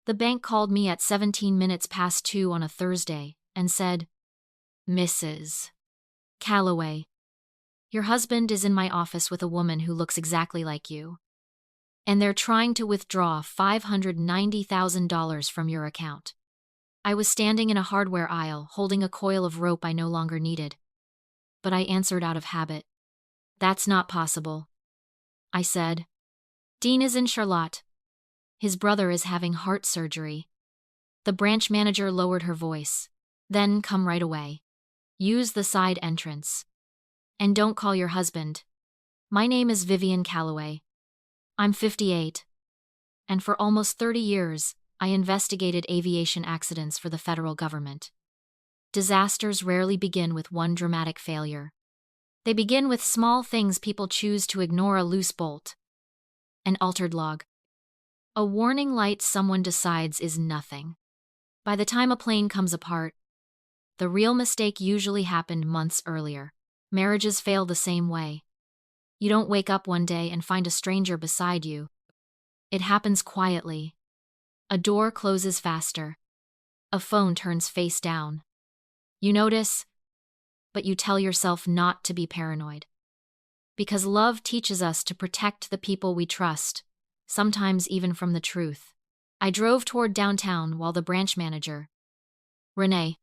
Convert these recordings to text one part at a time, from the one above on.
The bank called me at 17 minutes past 2 on a Thursday and said, "Mrs. Calloway, your husband is in my office with a woman who looks exactly like you, and they're trying to withdraw $590,000 from your account." I was standing in a hardware aisle, holding a coil of rope I no longer needed. But I answered out of habit. "That's not possible," I said. "Dean is in Charlotte. His brother is having heart surgery." The branch manager lowered her voice. "Then come right away. Use the side entrance. And don't call your husband. My name is Vivian Calloway. I'm 58. And for almost 30 years, I investigated aviation accidents for the federal government. Disasters rarely begin with one dramatic failure. They begin with small things people choose to ignore: a loose bolt, an altered log, a warning light someone decides is nothing. By the time a plane comes apart, the real mistake usually happened months earlier. Marriages fail the same way. You don't wake up one day and find a stranger beside you. It happens quietly. A door closes faster. A phone turns face down. You notice, but you tell yourself not to be paranoid. Because love teaches us to protect the people we trust, sometimes even from the truth. I drove toward downtown while the branch manager, Renee,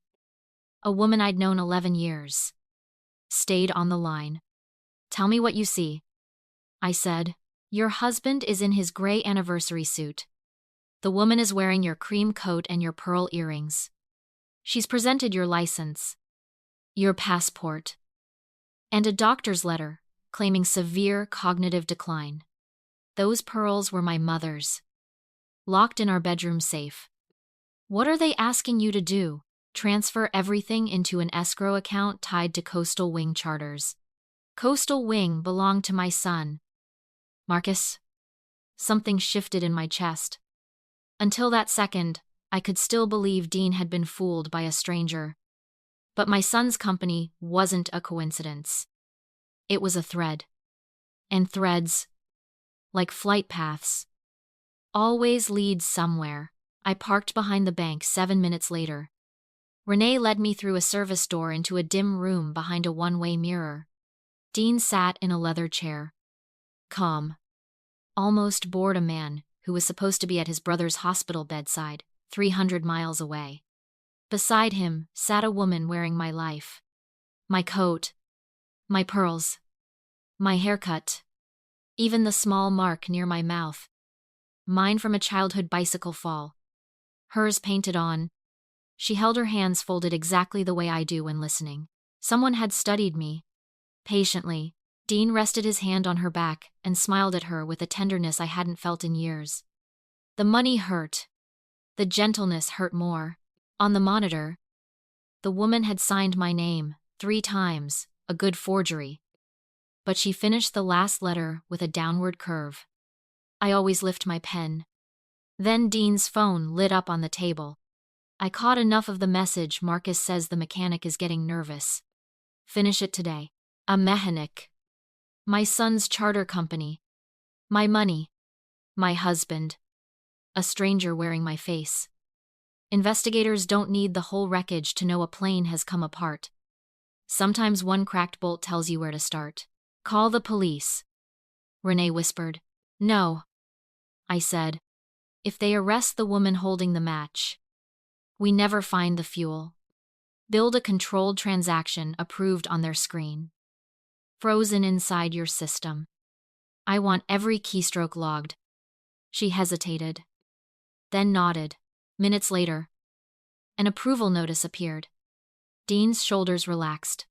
a woman I'd known 11 years, stayed on the line. "Tell me what you see," I said. "Your husband is in his gray anniversary suit. The woman is wearing your cream coat and your pearl earrings. She's presented your license, your passport, and a doctor's letter claiming severe cognitive decline. Those pearls were my mother's, locked in our bedroom safe. What are they asking you to do? Transfer everything into an escrow account tied to Coastal Wing charters. Coastal Wing belonged to my son, Marcus." Something shifted in my chest. Until that second, I could still believe Dean had been fooled by a stranger. But my son's company wasn't a coincidence. It was a thread. And threads, like flight paths, always lead somewhere. I parked behind the bank 7 minutes later. Renee led me through a service door into a dim room behind a one-way mirror. Dean sat in a leather chair, calm, almost bored, a man who was supposed to be at his brother's hospital bedside, 300 miles away. Beside him sat a woman wearing my life. My coat, my pearls, my haircut, even the small mark near my mouth. Mine from a childhood bicycle fall. Hers painted on. She held her hands folded exactly the way I do when listening. Someone had studied me. Patiently, Dean rested his hand on her back and smiled at her with a tenderness I hadn't felt in years. The money hurt. The gentleness hurt more. On the monitor, the woman had signed my name 3 times, a good forgery. But she finished the last letter with a downward curve. I always lift my pen. Then Dean's phone lit up on the table. I caught enough of the message. "Marcus says the mechanic is getting nervous. Finish it today." A mechanic. My son's charter company. My money. My husband. A stranger wearing my face. Investigators don't need the whole wreckage to know a plane has come apart. Sometimes one cracked bolt tells you where to start. "Call the police," Renee whispered. "No," I said. "If they arrest the woman holding the match, we never find the fuel. Build a controlled transaction approved on their screen. Frozen inside your system. I want every keystroke logged." She hesitated, then nodded. Minutes later, an approval notice appeared. Dean's shoulders relaxed.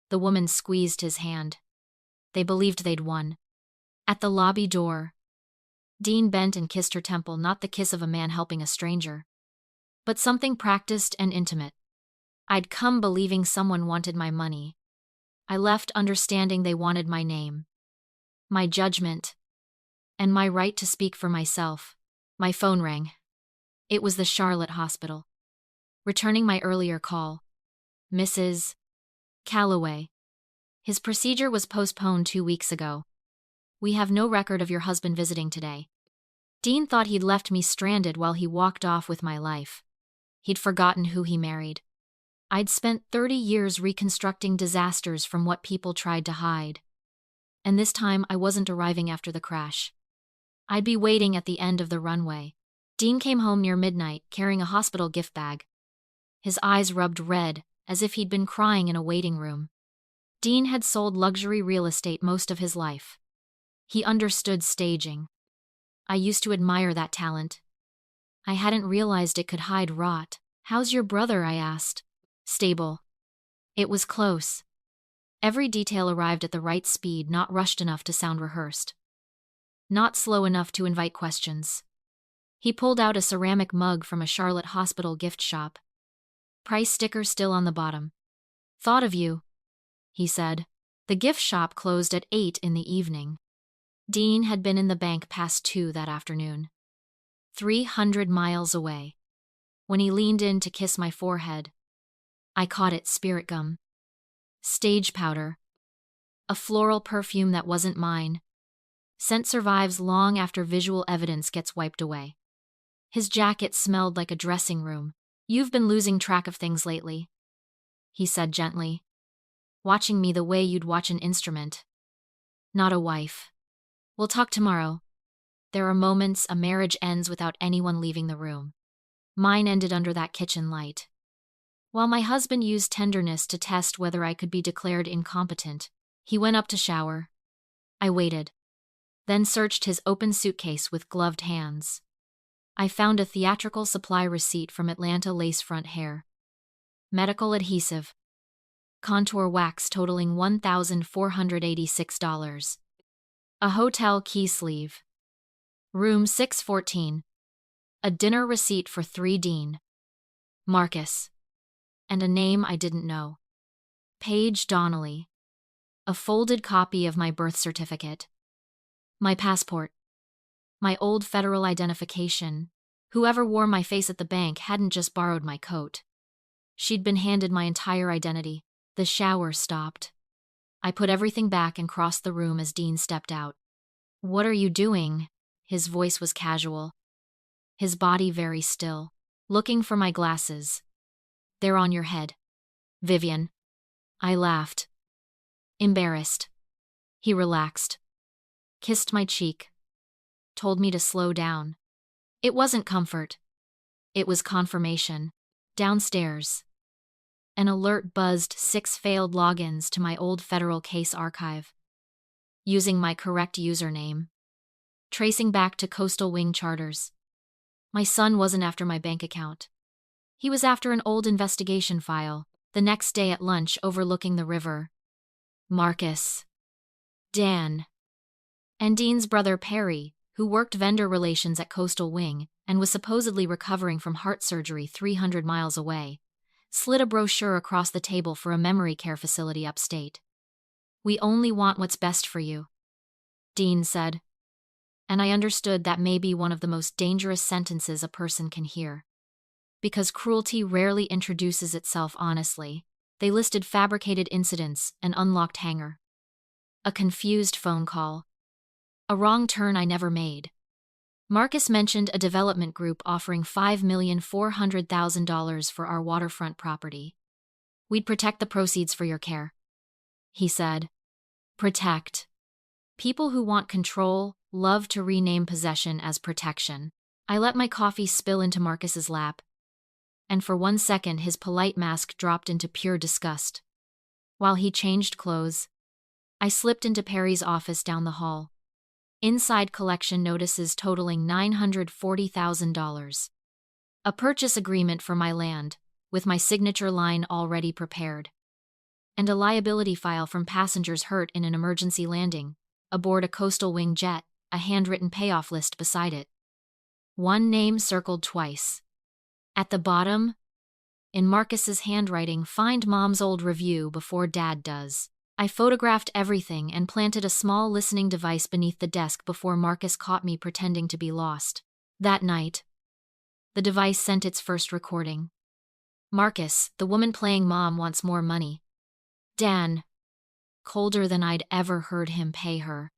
The woman squeezed his hand. They believed they'd won. At the lobby door, Dean bent and kissed her temple, not the kiss of a man helping a stranger, but something practiced and intimate. I'd come believing someone wanted my money. I left understanding they wanted my name, my judgment, and my right to speak for myself. My phone rang. It was the Charlotte hospital. Returning my earlier call. "Mrs. Calloway. His procedure was postponed 2 weeks ago. We have no record of your husband visiting today. Dean thought he'd left me stranded while he walked off with my life. He'd forgotten who he married. I'd spent 30 years reconstructing disasters from what people tried to hide. And this time I wasn't arriving after the crash. I'd be waiting at the end of the runway. Dean came home near midnight, carrying a hospital gift bag. His eyes rubbed red, as if he'd been crying in a waiting room. Dean had sold luxury real estate most of his life. He understood staging. I used to admire that talent. I hadn't realized it could hide rot. "How's your brother?" I asked. "Stable." It was close. Every detail arrived at the right speed, not rushed enough to sound rehearsed. Not slow enough to invite questions. He pulled out a ceramic mug from a Charlotte hospital gift shop. Price sticker still on the bottom. "Thought of you," he said. The gift shop closed at 8 in the evening. Dean had been in the bank past 2 that afternoon. 300 miles away. When he leaned in to kiss my forehead, I caught it: spirit gum. Stage powder. A floral perfume that wasn't mine. Scent survives long after visual evidence gets wiped away. His jacket smelled like a dressing room. "You've been losing track of things lately," he said gently. "Watching me the way you'd watch an instrument. Not a wife. We'll talk tomorrow." There are moments a marriage ends without anyone leaving the room. Mine ended under that kitchen light. While my husband used tenderness to test whether I could be declared incompetent, he went up to shower. I waited, then searched his open suitcase with gloved hands. I found a theatrical supply receipt from Atlanta Lace Front Hair. Medical adhesive. Contour wax totaling $1,486. A hotel key sleeve. Room 614. A dinner receipt for 3 Dean. Marcus. And a name I didn't know. Paige Donnelly. A folded copy of my birth certificate. My passport. My old federal identification. Whoever wore my face at the bank hadn't just borrowed my coat. She'd been handed my entire identity. The shower stopped. I put everything back and crossed the room as Dean stepped out. "What are you doing?" His voice was casual. His body very still. "Looking for my glasses. They're on your head, Vivian." I laughed. Embarrassed. He relaxed. Kissed my cheek. Told me to slow down. It wasn't comfort. It was confirmation. Downstairs. An alert buzzed 6 failed logins to my old federal case archive. Using my correct username. Tracing back to Coastal Wing charters. My son wasn't after my bank account. He was after an old investigation file, the next day at lunch overlooking the river. Marcus. Dan. And Dean's brother Perry, who worked vendor relations at Coastal Wing and was supposedly recovering from heart surgery 300 miles away, slid a brochure across the table for a memory care facility upstate. "We only want what's best for you," Dean said. And I understood that may be one of the most dangerous sentences a person can hear. Because cruelty rarely introduces itself honestly, they listed fabricated incidents, an unlocked hangar. A confused phone call. A wrong turn I never made. Marcus mentioned a development group offering $5,400,000 for our waterfront property. "We'd protect the proceeds for your care," he said. Protect. People who want control love to rename possession as protection. I let my coffee spill into Marcus's lap, and for 1 second his polite mask dropped into pure disgust. While he changed clothes, I slipped into Perry's office down the hall. Inside, collection notices totaling $940,000. A purchase agreement for my land, with my signature line already prepared. And a liability file from passengers hurt in an emergency landing, aboard a Coastal Wing jet, a handwritten payoff list beside it. One name circled twice. At the bottom, in Marcus's handwriting, "Find Mom's old review before Dad does." I photographed everything and planted a small listening device beneath the desk before Marcus caught me pretending to be lost. That night, the device sent its first recording. Marcus, the woman playing Mom wants more money. Dan, colder than I'd ever heard him pay her.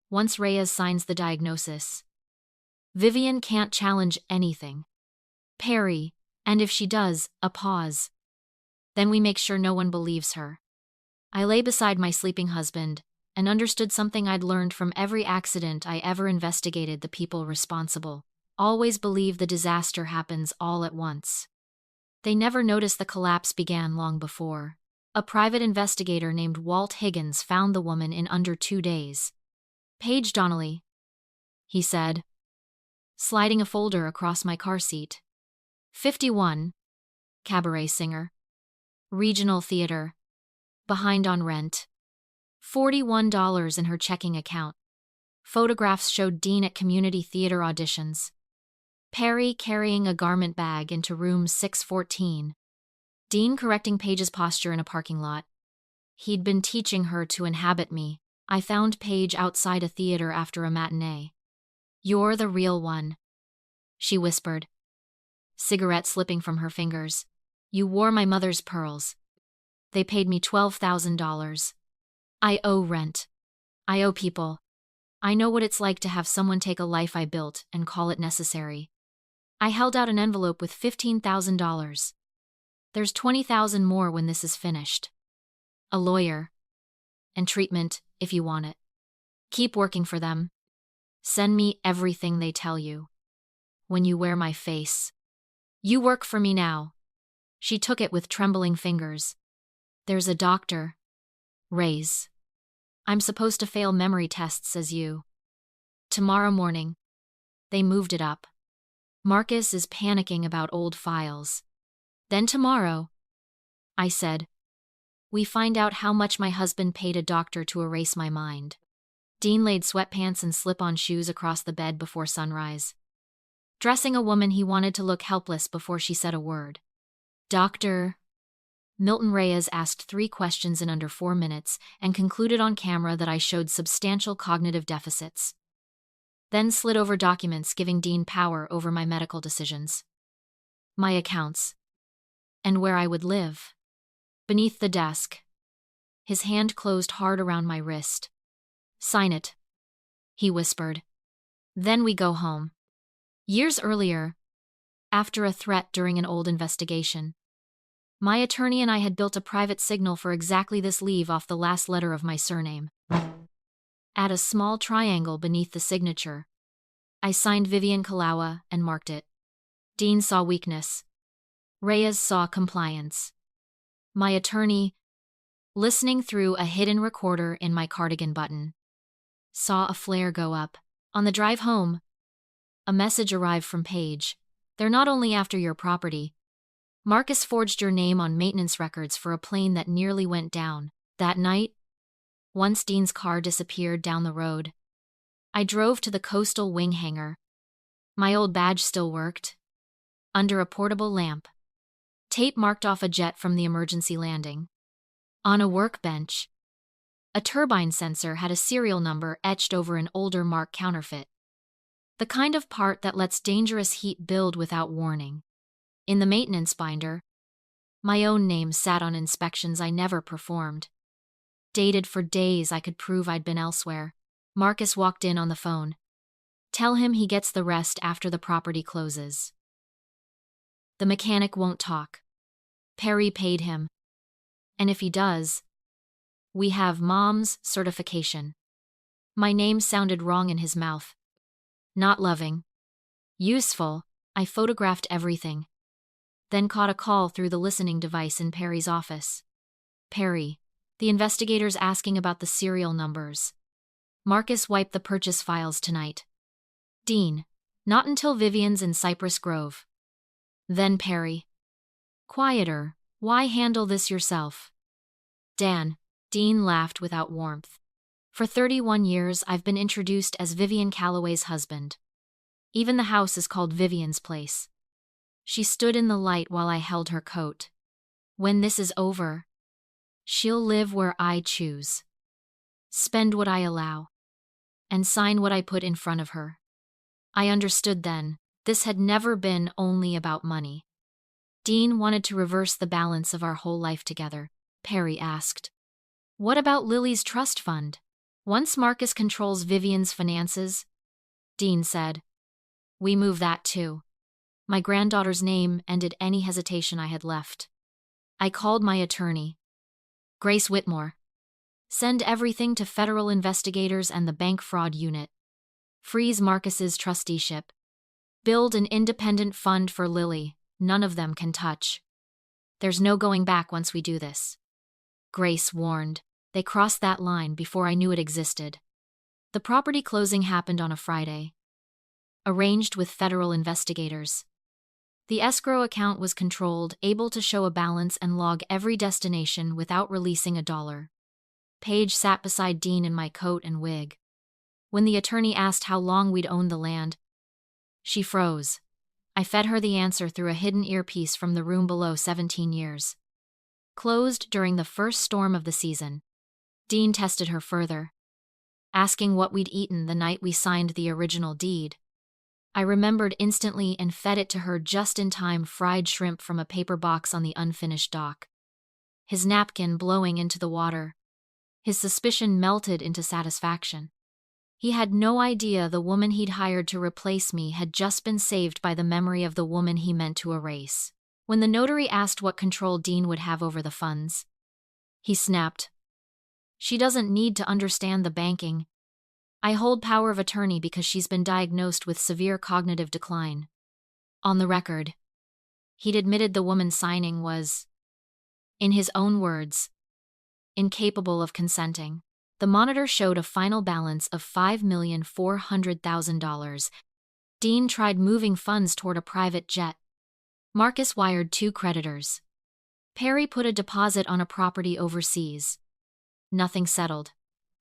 Once Reyes signs the diagnosis, Vivian can't challenge anything. Perry, and if she does, a pause. Then we make sure no one believes her. I lay beside my sleeping husband and understood something I'd learned from every accident I ever investigated: the people responsible always believe the disaster happens all at once. They never notice the collapse began long before. A private investigator named Walt Higgins found the woman in under 2 days. Paige Donnelly, he said, sliding a folder across my car seat. 51, cabaret singer. Regional theater. Behind on rent. $41 in her checking account. Photographs showed Dean at community theater auditions. Perry carrying a garment bag into room 614. Dean correcting Paige's posture in a parking lot. He'd been teaching her to inhabit me. I found Paige outside a theater after a matinee. "You're the real one," she whispered, cigarette slipping from her fingers. "You wore my mother's pearls. They paid me $12,000. I owe rent. I owe people. I know what it's like to have someone take a life I built and call it necessary." I held out an envelope with $15,000. "There's $20,000 more when this is finished. A lawyer. And treatment, if you want it. Keep working for them. Send me everything they tell you. When you wear my face. You work for me now." She took it with trembling fingers. "There's a doctor. Raise. I'm supposed to fail memory tests as you. Tomorrow morning." They moved it up. "Marcus is panicking about old files. Then tomorrow," I said, "we find out how much my husband paid a doctor to erase my mind." Dean laid sweatpants and slip-on shoes across the bed before sunrise. Dressing a woman, he wanted to look helpless before she said a word. "Dr. Milton Reyes asked 3 questions in under 4 minutes and concluded on camera that I showed substantial cognitive deficits. Then slid over documents giving Dean power over my medical decisions. My accounts. And where I would live. Beneath the desk. His hand closed hard around my wrist. "Sign it," he whispered. "Then we go home." Years earlier, after a threat during an old investigation, my attorney and I had built a private signal for exactly this: leave off the last letter of my surname. Add a small triangle beneath the signature. I signed Vivian Kalawa and marked it. Dean saw weakness. Reyes saw compliance. My attorney, listening through a hidden recorder in my cardigan button, saw a flare go up. On the drive home, a message arrived from Paige. "They're not only after your property. Marcus forged your name on maintenance records for a plane that nearly went down." That night, once Dean's car disappeared down the road, I drove to the coastal wing hangar. My old badge still worked. Under a portable lamp, tape marked off a jet from the emergency landing. On a workbench, a turbine sensor had a serial number etched over an older Mark counterfeit. The kind of part that lets dangerous heat build without warning. In the maintenance binder, my own name sat on inspections I never performed. Dated for days I could prove I'd been elsewhere. Marcus walked in on the phone. "Tell him he gets the rest after the property closes. The mechanic won't talk. Perry paid him. And if he does, we have Mom's certification." My name sounded wrong in his mouth. Not loving. Useful. I photographed everything. Then caught a call through the listening device in Perry's office. "Perry, the investigator's asking about the serial numbers. Marcus wiped the purchase files tonight." Dean, "Not until Vivian's in Cypress Grove." Then Perry, "Quieter, why handle this yourself?" Dan, Dean laughed without warmth. "For 31 years I've been introduced as Vivian Calloway's husband. Even the house is called Vivian's Place." She stood in the light while I held her coat. "When this is over, she'll live where I choose. Spend what I allow. And sign what I put in front of her." I understood then. This had never been only about money. Dean wanted to reverse the balance of our whole life together. Perry asked, "What about Lily's trust fund? Once Marcus controls Vivian's finances?" Dean said, We move that too. My granddaughter's name ended any hesitation I had left. I called my attorney. Grace Whitmore. Send everything to federal investigators and the bank fraud unit. Freeze Marcus's trusteeship. Build an independent fund for Lily. None of them can touch. There's no going back once we do this. Grace warned. They crossed that line before I knew it existed. The property closing happened on a Friday. Arranged with federal investigators. The escrow account was controlled, able to show a balance and log every destination without releasing a dollar. Paige sat beside Dean in my coat and wig. When the attorney asked how long we'd owned the land, she froze. I fed her the answer through a hidden earpiece from the room below. 17 years. Closed during the first storm of the season. Dean tested her further, asking what we'd eaten the night we signed the original deed. I remembered instantly and fed it to her just in time. Fried shrimp from a paper box on the unfinished dock. His napkin blowing into the water. His suspicion melted into satisfaction. He had no idea the woman he'd hired to replace me had just been saved by the memory of the woman he meant to erase. When the notary asked what control Dean would have over the funds, he snapped. She doesn't need to understand the banking. I hold power of attorney because she's been diagnosed with severe cognitive decline. On the record, he'd admitted the woman signing was, in his own words, incapable of consenting. The monitor showed a final balance of $5,400,000. Dean tried moving funds toward a private jet. Marcus wired 2 creditors. Perry put a deposit on a property overseas. Nothing settled.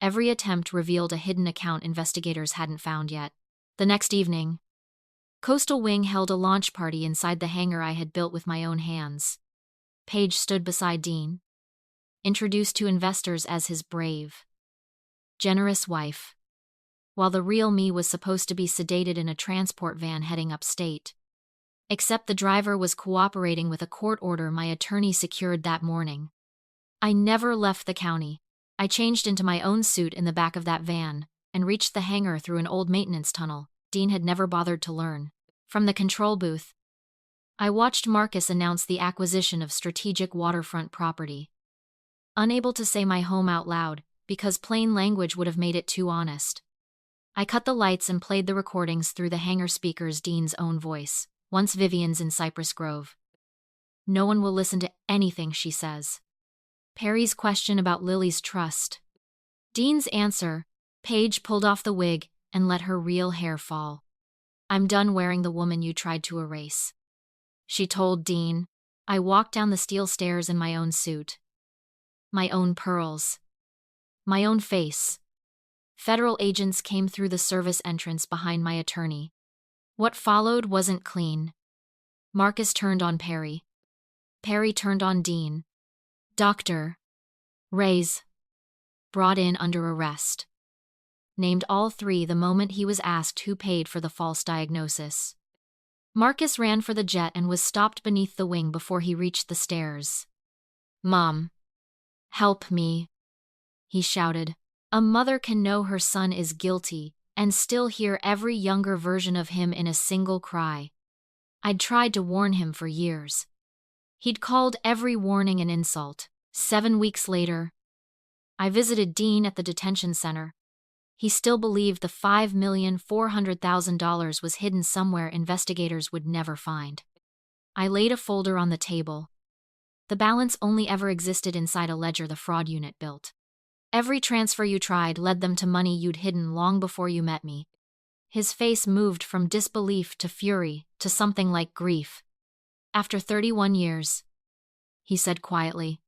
Every attempt revealed a hidden account investigators hadn't found yet. The next evening, Coastal Wing held a launch party inside the hangar I had built with my own hands. Paige stood beside Dean, introduced to investors as his brave, generous wife, while the real me was supposed to be sedated in a transport van heading upstate. Except the driver was cooperating with a court order my attorney secured that morning. I never left the county. I changed into my own suit in the back of that van and reached the hangar through an old maintenance tunnel Dean had never bothered to learn. From the control booth, I watched Marcus announce the acquisition of strategic waterfront property. Unable to say my home out loud, because plain language would have made it too honest, I cut the lights and played the recordings through the hangar speakers. Dean's own voice. Once Vivian's in Cypress Grove. No one will listen to anything she says. Perry's question about Lily's trust. Dean's answer. Paige pulled off the wig and let her real hair fall. I'm done wearing the woman you tried to erase, she told Dean. I walked down the steel stairs in my own suit. My own pearls. My own face. Federal agents came through the service entrance behind my attorney. What followed wasn't clean. Marcus turned on Perry. Perry turned on Dean. Dr. Reyes. Brought in under arrest. Named all 3 the moment he was asked who paid for the false diagnosis. Marcus ran for the jet and was stopped beneath the wing before he reached the stairs. Mom. Help me, he shouted. A mother can know her son is guilty and still hear every younger version of him in a single cry. I'd tried to warn him for years. He'd called every warning an insult. 7 weeks later, I visited Dean at the detention center. He still believed the $5,400,000 was hidden somewhere investigators would never find. I laid a folder on the table. The balance only ever existed inside a ledger the fraud unit built. Every transfer you tried led them to money you'd hidden long before you met me. His face moved from disbelief to fury to something like grief. After 31 years, he said quietly,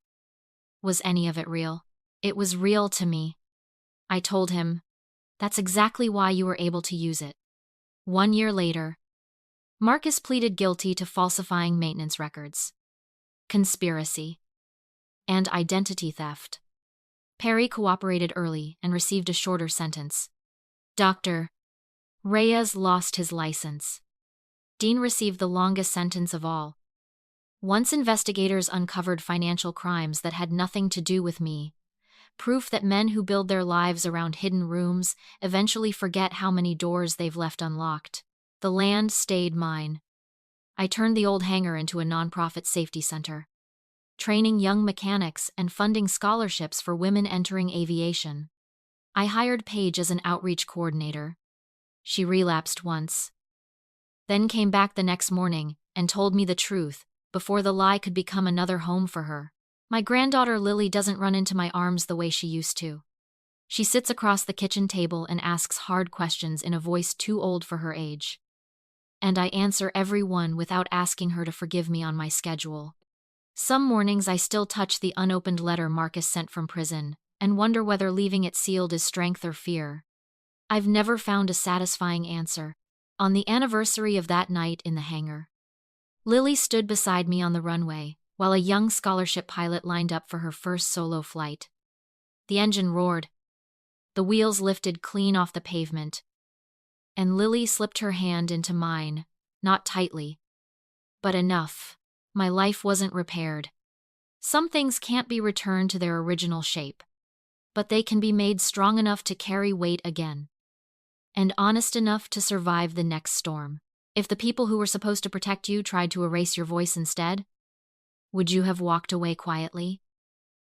was any of it real? It was real to me. I told him, that's exactly why you were able to use it. 1 year later, Marcus pleaded guilty to falsifying maintenance records, conspiracy, and identity theft. Perry cooperated early and received a shorter sentence. Dr. Reyes lost his license. Dean received the longest sentence of all. Once investigators uncovered financial crimes that had nothing to do with me, proof that men who build their lives around hidden rooms eventually forget how many doors they've left unlocked. The land stayed mine. I turned the old hangar into a nonprofit safety center, training young mechanics and funding scholarships for women entering aviation. I hired Paige as an outreach coordinator. She relapsed once, then came back the next morning and told me the truth, before the lie could become another home for her. My granddaughter Lily doesn't run into my arms the way she used to. She sits across the kitchen table and asks hard questions in a voice too old for her age. And I answer every one without asking her to forgive me on my schedule. Some mornings I still touch the unopened letter Marcus sent from prison and wonder whether leaving it sealed is strength or fear. I've never found a satisfying answer. On the anniversary of that night in the hangar, Lily stood beside me on the runway, while a young scholarship pilot lined up for her first solo flight. The engine roared. The wheels lifted clean off the pavement, and Lily slipped her hand into mine, not tightly, but enough. My life wasn't repaired. Some things can't be returned to their original shape, but they can be made strong enough to carry weight again, and honest enough to survive the next storm. If the people who were supposed to protect you tried to erase your voice instead, would you have walked away quietly?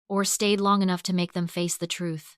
Or stayed long enough to make them face the truth?